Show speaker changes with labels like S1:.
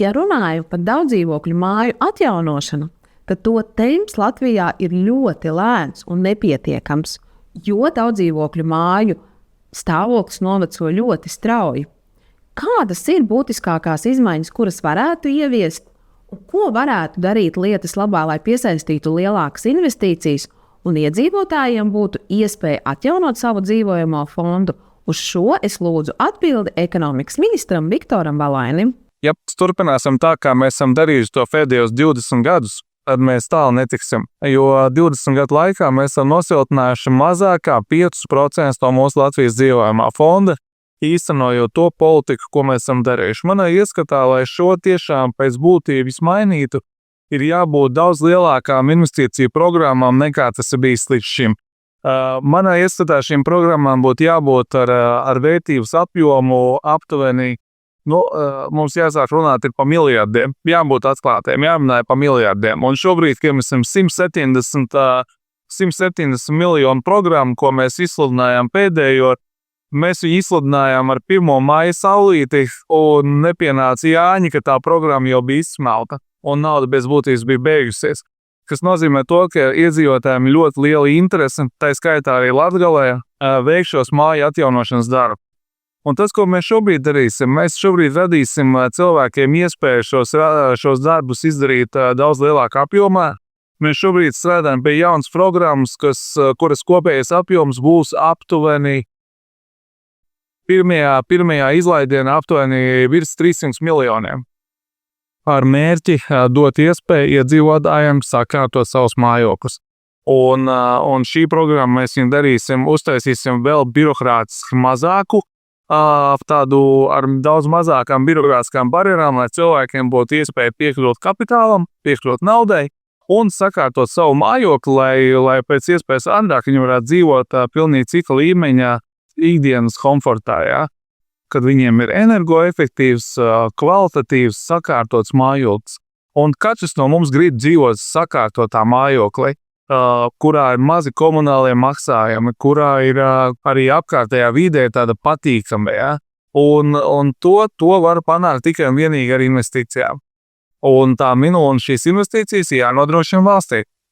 S1: Ja runāju par daudzdzīvokļu māju atjaunošanu, tad to temps Latvijā ir ļoti lēns un nepietiekams, jo daudzdzīvokļu māju stāvoklis noveco ļoti strauji. Kādas ir būtiskākās izmaiņas, kuras varētu ieviest, un ko varētu darīt lietas labā, lai piesaistītu lielākas investīcijas un iedzīvotājiem būtu iespēja atjaunot savu dzīvojamo fondu? Uz šo es lūdzu atbildi ekonomikas ministram Viktoram Valainim.
S2: Ja turpināsim tā, kā mēs esam darījuši to pēdējos 20 gadus, tad mēs tālu netiksim. Jo 20 gadu laikā mēs esam nosiltinājuši mazāk kā 5% no mūsu Latvijas dzīvojamā fonda, īstenojot to politiku, ko mēs esam darījuši. Manā ieskatā, lai šo tiešām pēc būtības mainītu, ir jābūt daudz lielākām investīciju programmām nekā tas ir bijis līdz šim. Manā ieskatā šīm programmām būtu jābūt ar vērtības apjomu aptuveni. Mums jāsāk runāt par miljardiem, jābūt atklātiem, jārunā par miljardiem. Un šobrīd, kad mēs esam 170 miljonu programmu, ko mēs izsludinājām pēdējo, mēs viņu izsludinājām ar 1. maija saulīti, un nepienāca Jāņi, ka tā programma jau bija izsmelta, un nauda bez būtības bija beigusies. Kas nozīmē to, ka iedzīvotājiem ir ļoti liela interese, tā skaitā arī Latgalē, veikt šos māju atjaunošanas darbu. Un tas, ko mēs šobrīd darīsim, mēs šobrīd radīsim cilvēkiem iespēju šos darbus izdarīt daudz lielākā apjomā. Mēs šobrīd strādājam pie jaunas programmas, kuras kopējais apjoms būs aptuveni pirmajā izlaidienā aptuveni virs 300 miljoniem. Ar mērķi dot iespēju iedzīvotājiem sakārtot savus mājokļus. Un šī programma mēs viņu darīsim, uztaisīsim vēl birokrātiski mazāku, tādu ar daudz mazākām birokrātiskām barjerām, lai cilvēkiem būtu iespēja piekļūt kapitālam, piekļūt naudai un sakārtot savu mājokli, lai pēc iespējas ātrāk viņi varētu dzīvot pilnīgi cita līmeņa ikdienas komfortā, ja? Kad viņiem ir energoefektīvs, kvalitatīvs, sakārtots mājoklis. Un katrs no mums grib dzīvot sakārtotā mājoklī, kurā ir mazi komunālie maksājumi, kurā ir arī apkārtējā vidē tāda patīkama. Ja? Un to var panākt tikai un vienīgi ar investīcijām. Un šīs investīcijas jānodrošina valstī.